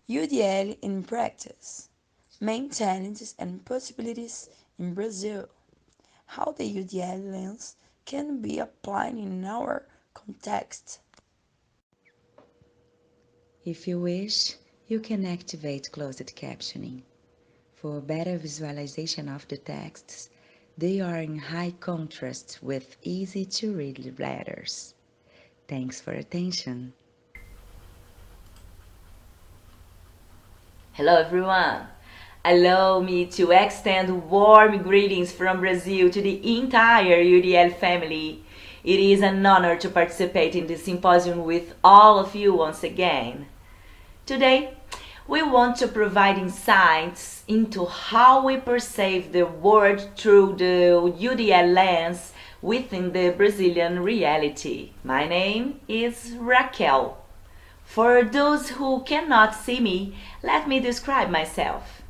UDL in practice. Main challenges and possibilities in Brazil. How the UDL lens can be applied in our context. If you wish, you can activate closed captioning. For better visualization of the texts, they are in high contrast with easy to read letters. Thanks for attention. Hello everyone! Allow me to extend warm greetings from Brazil to the entire UDL family. It is an honor to participate in this symposium with all of you once again. Today, we want to provide insights into how we perceive the world through the UDL lens within the Brazilian reality. My name is Raquel. For those who cannot see me, let me describe myself.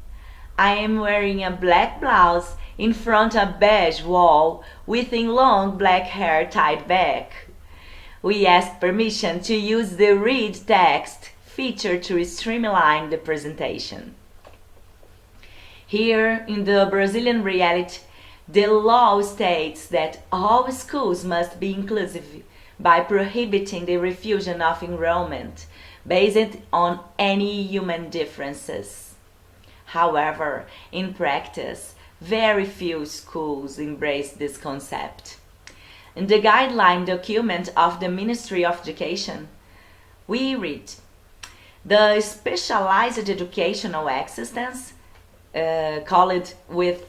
I am wearing a black blouse in front of a beige wall with a long black hair tied back. We ask permission to use the read text feature to streamline the presentation. Here in the Brazilian reality, the law states that all schools must be inclusive by prohibiting the refusal of enrollment based on any human differences. However, in practice, very few schools embrace this concept. In the guideline document of the Ministry of Education, we read, the specialized educational assistance, called with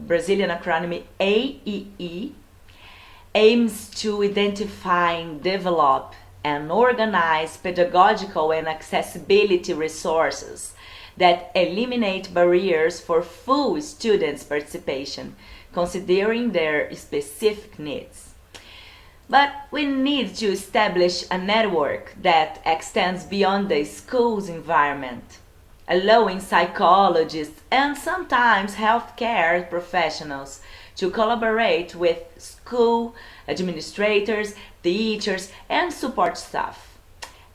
Brazilian acronym AEE, aims to identify, develop, and organize pedagogical and accessibility resources that eliminate barriers for full students' participation, considering their specific needs. But we need to establish a network that extends beyond the school's environment, allowing psychologists and sometimes healthcare professionals to collaborate with school administrators, teachers, and support staff.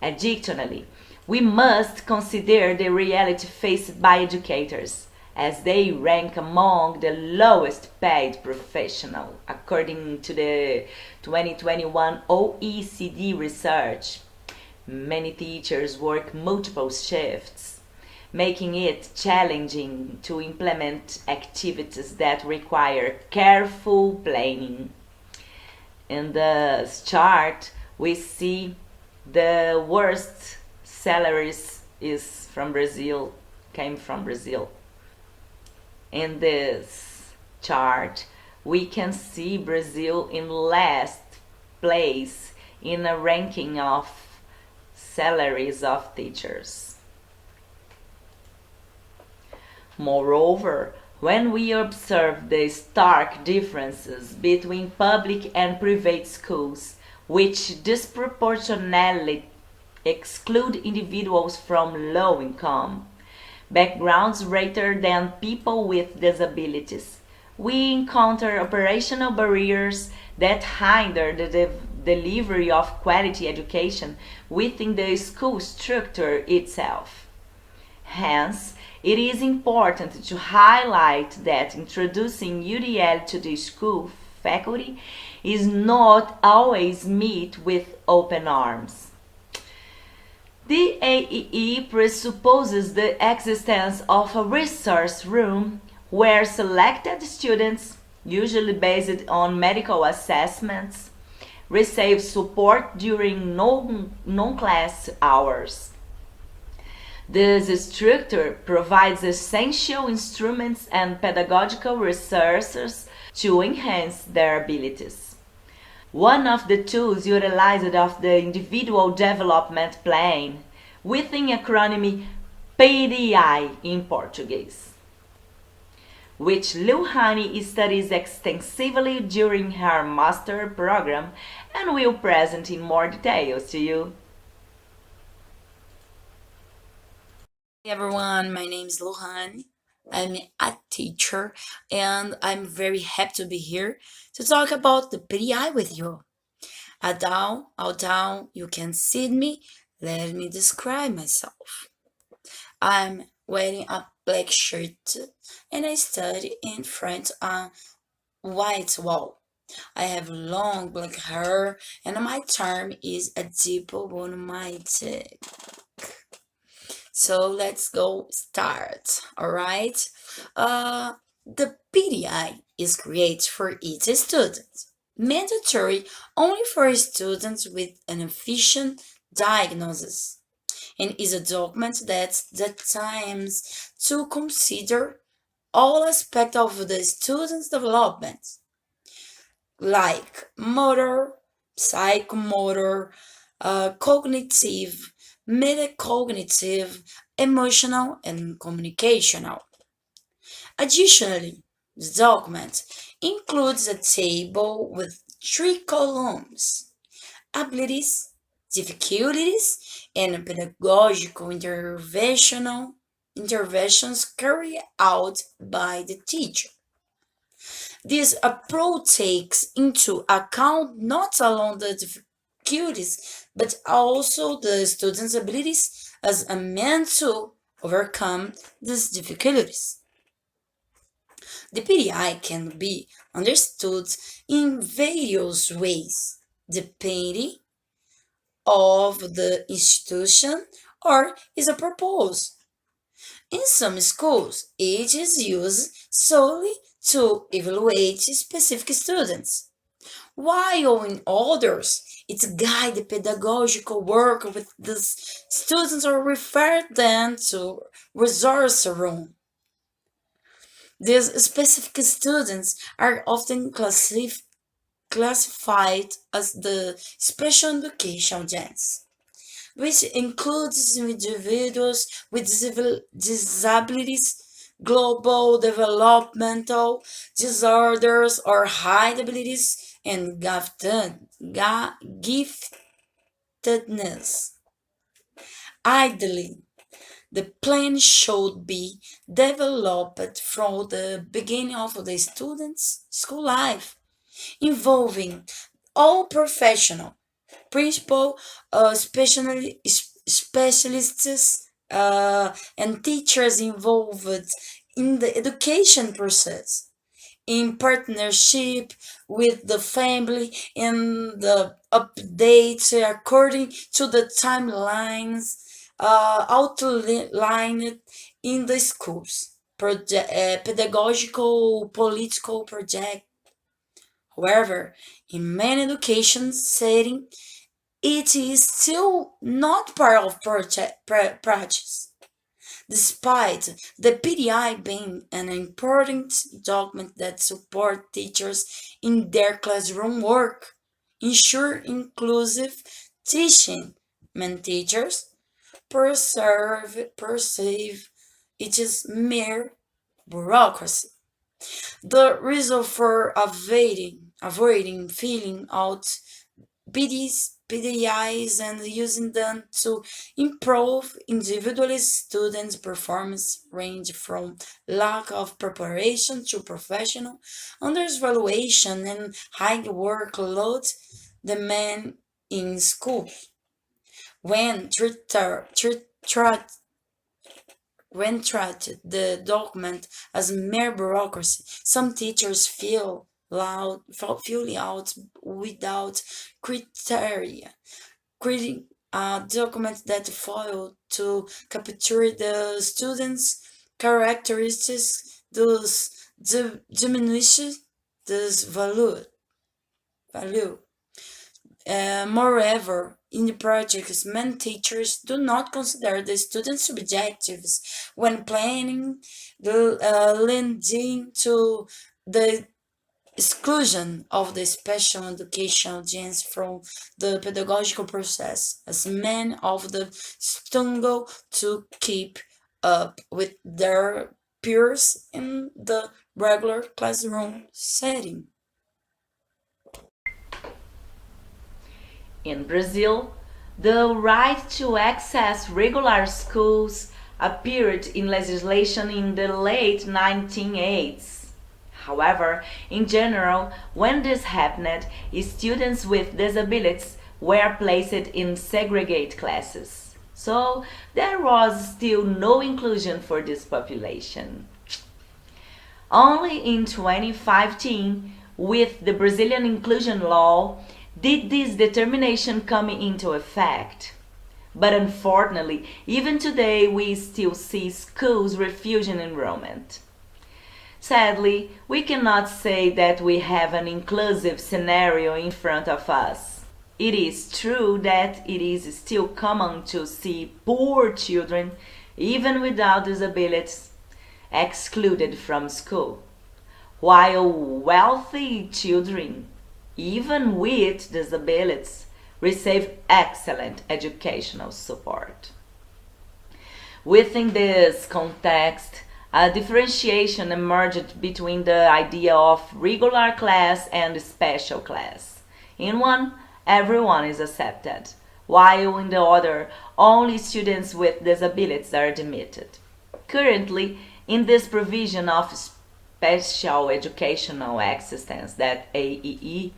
Additionally, we must consider the reality faced by educators, as they rank among the lowest paid professionals, according to the 2021 OECD research. Many teachers work multiple shifts, making it challenging to implement activities that require careful planning. In this chart, we see the worst salaries came from Brazil. In this chart, we can see Brazil in last place in a ranking of salaries of teachers. Moreover, when we observe the stark differences between public and private schools, which disproportionately exclude individuals from low income backgrounds rather than people with disabilities, we encounter operational barriers that hinder the delivery of quality education within the school structure itself. Hence, it is important to highlight that introducing UDL to the school faculty is not always met with open arms. The AEE presupposes the existence of a resource room where selected students, usually based on medical assessments, receive support during non-class hours. This structure provides essential instruments and pedagogical resources to enhance their abilities. One of the tools utilized of the Individual Development Plan, with the acronym PDI in Portuguese, which Louhani studies extensively during her master program and will present in more details to you. Hey everyone, my name is Lohan. I'm a teacher and I'm very happy to be here to talk about the PDI with you. Although you can see me, let me describe myself. I'm wearing a black shirt and I study in front of a white wall. I have long black hair and my term is a deep on my cheek. So let's go start. All right. The PDI is great for each student. Mandatory only for students with an efficient diagnosis and is a document that times to consider all aspects of the student's development, like motor, psychomotor, cognitive, metacognitive, emotional, and communicational. Additionally, the document includes a table with three columns: abilities, difficulties, and pedagogical interventions carried out by the teacher. This approach takes into account not alone the difficulties, but also the student's abilities as a means to overcome these difficulties. The PDI can be understood in various ways, depending of the institution or is a purpose. In some schools, it is used solely to evaluate specific students, while in others, it guides the pedagogical work with the students or refer them to resource room. These specific students are often classified as the special education gens, which includes individuals with disabilities, global developmental disorders, or high abilities and giftedness. Ideally, the plan should be developed from the beginning of the student's school life, involving all professional principal, specialists, and teachers involved in the education process, in partnership with the family and the updates according to the timelines outlined in the schools. Pedagogical political project. However, in many education settings, it is still not part of practice, despite the PDI being an important document that supports teachers in their classroom work, ensure inclusive teaching. Many teachers perceive it is mere bureaucracy. The reason for avoiding filling out PDIs and using them to improve individual students' performance range from lack of preparation to professional undervaluation and high workload demand in school. When treated the document as mere bureaucracy, some teachers feel out without criteria, creating a document that failed to capture the students' characteristics, thus diminishes this value. Moreover, in the projects, many teachers do not consider the students' objectives when planning, leading to the exclusion of the special educational genes from the pedagogical process, as many of them struggle to keep up with their peers in the regular classroom setting. In Brazil, the right to access regular schools appeared in legislation in the late 1980s. However, in general, when this happened, students with disabilities were placed in segregated classes. So there was still no inclusion for this population. Only in 2015, with the Brazilian inclusion law, did this determination come into effect. But unfortunately, even today we still see schools refusing enrollment. Sadly, we cannot say that we have an inclusive scenario in front of us. It is true that it is still common to see poor children, even without disabilities, excluded from school, while wealthy children, even with disabilities, receive excellent educational support. Within this context, a differentiation emerged between the idea of regular class and special class. In one, everyone is accepted, while in the other, only students with disabilities are admitted. Currently, in this provision of special educational assistance, that AEE,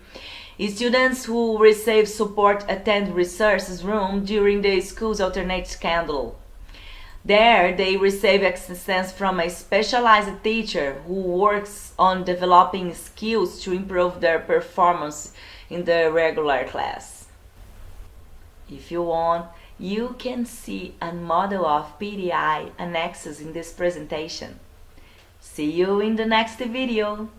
students who receive support attend resources room during the school's alternate schedule. There, they receive assistance from a specialized teacher who works on developing skills to improve their performance in the regular class. If you want, you can see a model of PDI annexes in this presentation. See you in the next video.